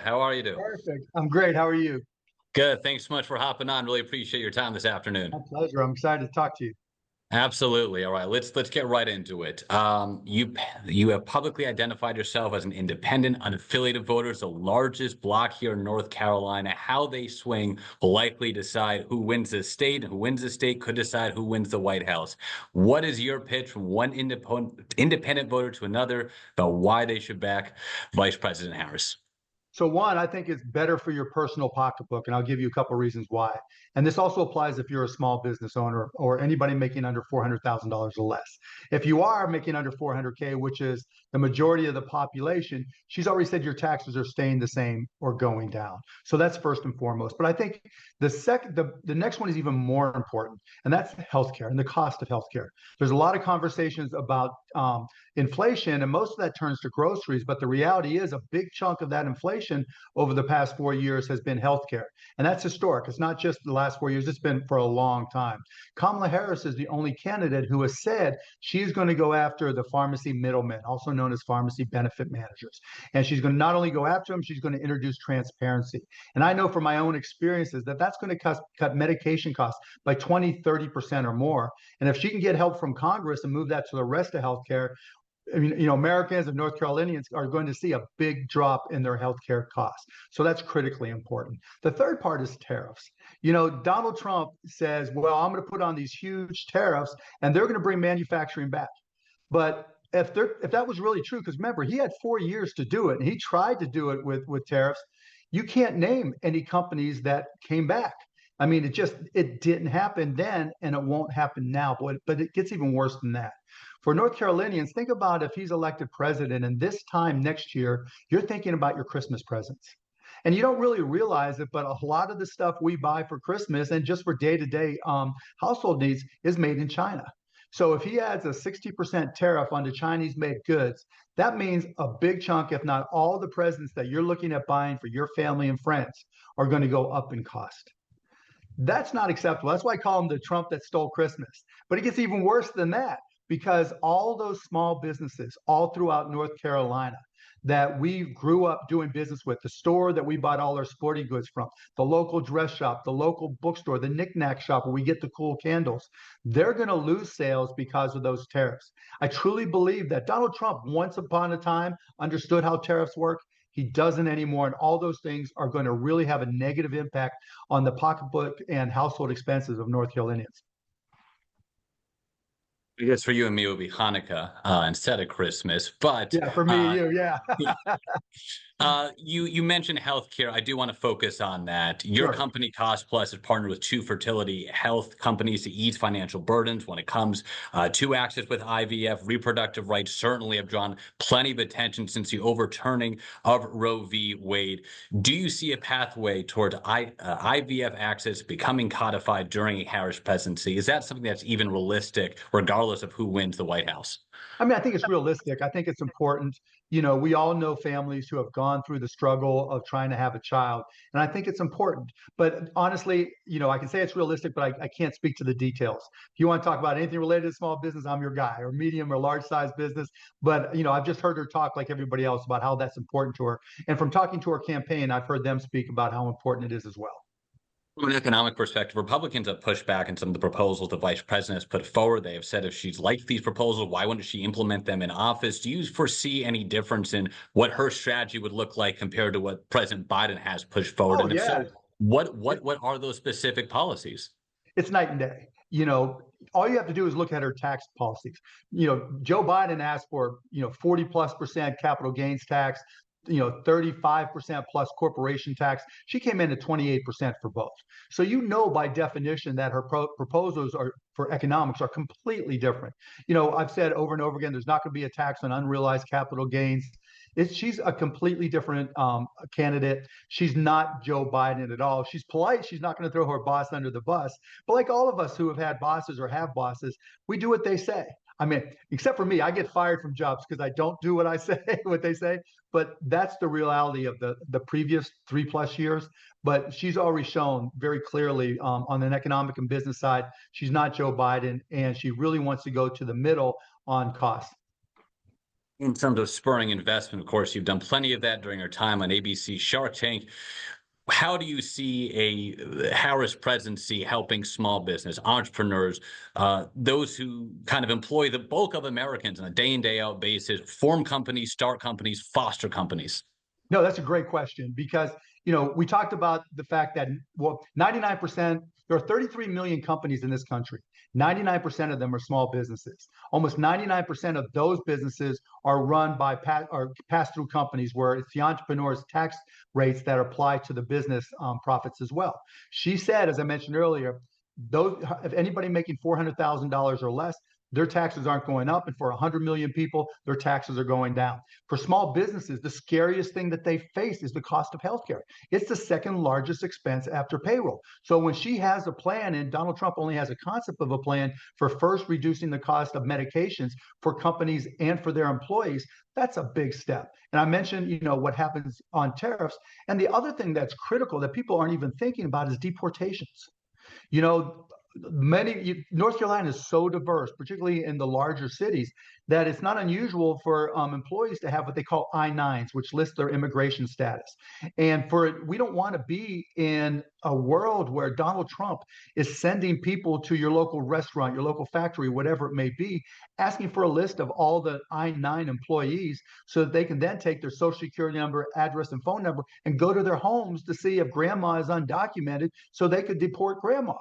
How are you doing? Perfect. I'm great. How are you? Good. Thanks so much for hopping on. Really appreciate your time this afternoon. My pleasure. I'm excited to talk to you. Absolutely. All right, let's get right into it. You have publicly identified yourself as an independent, unaffiliated voter. It's the largest bloc here in North Carolina. How they swing will likely decide who wins the state, and who wins the state could decide who wins the White House. What is your pitch from one independent voter to another about why they should back Vice President Harris? So one, I think it's better for your personal pocketbook, and I'll give you a couple of reasons why. And this also applies if you're a small business owner or anybody making under $400,000 or less. If you are making under 400K, which is the majority of the population, she's already said your taxes are staying the same or going down. So that's first and foremost. But I think the next one is even more important, and that's healthcare and the cost of healthcare. There's a lot of conversations about inflation, and most of that turns to groceries. But the reality is, a big chunk of that inflation over the past 4 years has been healthcare, and that's historic. It's not just the last 4 years; it's been for a long time. Kamala Harris is the only candidate who has said she's going to go after the pharmacy middlemen, also known as pharmacy benefit managers, and she's going to not only go after them, she's going to introduce transparency. And I know from my own experiences that that's going to cut medication costs by 20-30% or more. And if she can get help from Congress and move that to the rest of healthcare, I mean, Americans and North Carolinians are going to see a big drop in their healthcare costs. So that's critically important. The third part is tariffs. Donald Trump says, well, I'm going to put on these huge tariffs and they're going to bring manufacturing back. But if that was really true, because remember, he had 4 years to do it and he tried to do it with tariffs, you can't name any companies that came back. I mean, it didn't happen then and it won't happen now, but it gets even worse than that. For North Carolinians, think about if he's elected president and this time next year, you're thinking about your Christmas presents. And you don't really realize it, but a lot of the stuff we buy for Christmas and just for day-to-day household needs is made in China. So if he adds a 60% tariff onto Chinese made goods, that means a big chunk, if not all the presents that you're looking at buying for your family and friends are going to go up in cost. That's not acceptable. That's why I call him the Trump that stole Christmas. But it gets even worse than that, because all those small businesses all throughout North Carolina that we grew up doing business with, the store that we bought all our sporting goods from, the local dress shop, the local bookstore, the knickknack shop where we get the cool candles, they're going to lose sales because of those tariffs. I truly believe that Donald Trump, once upon a time, understood how tariffs work. He doesn't anymore. And all those things are going to really have a negative impact on the pocketbook and household expenses of North Carolinians. I guess for you and me, it would be Hanukkah instead of Christmas. But Yeah, for me, you, yeah. you mentioned healthcare. I do want to focus on that. Your Sure. company, Cost Plus, has partnered with two fertility health companies to ease financial burdens when it comes to access with IVF. Reproductive rights certainly have drawn plenty of attention since the overturning of Roe v. Wade. Do you see a pathway toward IVF access becoming codified during a Harris presidency? Is that something that's even realistic, regardless of who wins the White House? I mean, I think it's realistic. I think it's important. We all know families who have gone through the struggle of trying to have a child, and I think it's important. But honestly, I can say it's realistic, but I can't speak to the details. If you want to talk about anything related to small business, I'm your guy, or medium or large size business. But, I've just heard her talk like everybody else about how that's important to her. And from talking to her campaign, I've heard them speak about how important it is as well. From an economic perspective, Republicans have pushed back on some of the proposals the vice president has put forward. They have said if she's liked these proposals, why wouldn't she implement them in office? Do you foresee any difference in what her strategy would look like compared to what President Biden has pushed forward? Oh, And if yeah. so, what are those specific policies? It's night and day. All you have to do is look at her tax policies. Joe Biden asked for, 40+% capital gains tax, 35% plus corporation tax. She came in at 28% for both. So by definition that her proposals are for economics are completely different. I've said over and over again, there's not going to be a tax on unrealized capital gains. She's a completely different candidate. She's not Joe Biden at all. She's polite. She's not going to throw her boss under the bus. But like all of us who have had bosses or have bosses, we do what they say. I mean, except for me, I get fired from jobs because I don't do what I say, what they say. But that's the reality of the previous 3+ years. But she's already shown very clearly on an economic and business side, she's not Joe Biden, and she really wants to go to the middle on cost. In terms of spurring investment, of course, you've done plenty of that during your time on ABC Shark Tank. How do you see a Harris presidency helping small business, entrepreneurs, those who kind of employ the bulk of Americans on a day in, day out basis, form companies, start companies, foster companies? No, that's a great question because, we talked about the fact that, well, 99%, there are 33 million companies in this country. 99% of them are small businesses. Almost 99% of those businesses are run by pass-through companies where it's the entrepreneur's tax rates that apply to the business profits as well. She said, as I mentioned earlier, if anybody making $400,000 or less, their taxes aren't going up. And for 100 million people, their taxes are going down. For small businesses, the scariest thing that they face is the cost of healthcare. It's the second largest expense after payroll. So when she has a plan, and Donald Trump only has a concept of a plan for first reducing the cost of medications for companies and for their employees, that's a big step. And I mentioned, what happens on tariffs. And the other thing that's critical that people aren't even thinking about is deportations. You know, North Carolina is so diverse, particularly in the larger cities, that it's not unusual for employees to have what they call I-9s, which list their immigration status. And we don't want to be in a world where Donald Trump is sending people to your local restaurant, your local factory, whatever it may be, asking for a list of all the I-9 employees so that they can then take their social security number, address, and phone number and go to their homes to see if grandma is undocumented so they could deport grandma.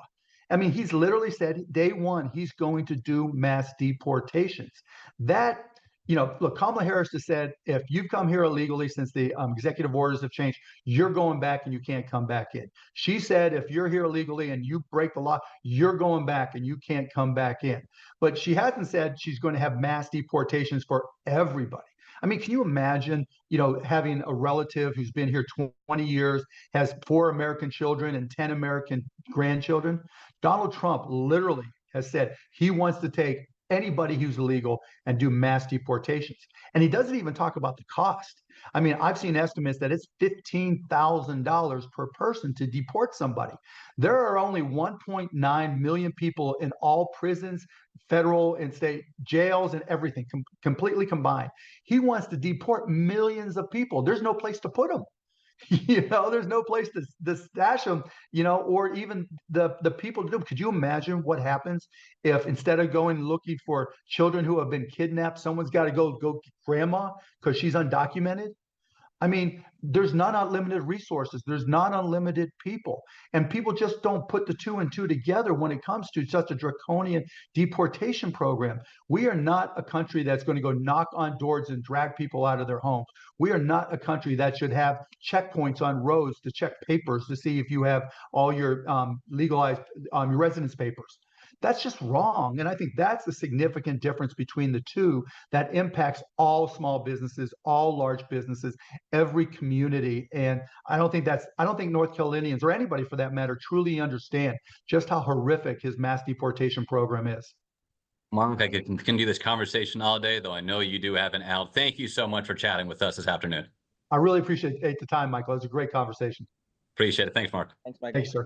I mean, he's literally said day one, he's going to do mass deportations. That, look, Kamala Harris has said, if you've come here illegally since the executive orders have changed, you're going back and you can't come back in. She said, if you're here illegally and you break the law, you're going back and you can't come back in. But she hasn't said she's going to have mass deportations for everybody. I mean, can you imagine, having a relative who's been here 20 years, has 4 American children and 10 American grandchildren? Donald Trump literally has said he wants to take anybody who's illegal and do mass deportations. And he doesn't even talk about the cost. I mean, I've seen estimates that it's $15,000 per person to deport somebody. There are only 1.9 million people in all prisons, federal and state jails, and everything completely combined. He wants to deport millions of people. There's no place to put them. There's no place to stash them, or even the people to do. Could you imagine what happens if instead of going looking for children who have been kidnapped, someone's got to go get grandma because she's undocumented? I mean, there's not unlimited resources. There's not unlimited people. And people just don't put the 2 and 2 together when it comes to such a draconian deportation program. We are not a country that's going to go knock on doors and drag people out of their homes. We are not a country that should have checkpoints on roads to check papers to see if you have all your legalized your residence papers. That's just wrong. And I think that's the significant difference between the two that impacts all small businesses, all large businesses, every community. And I don't think North Carolinians or anybody for that matter truly understand just how horrific his mass deportation program is. Mark, I could continue this conversation all day, though I know you do have an out. Thank you so much for chatting with us this afternoon. I really appreciate the time, Michael. It was a great conversation. Appreciate it. Thanks, Mark. Thanks, Michael. Thanks, sir.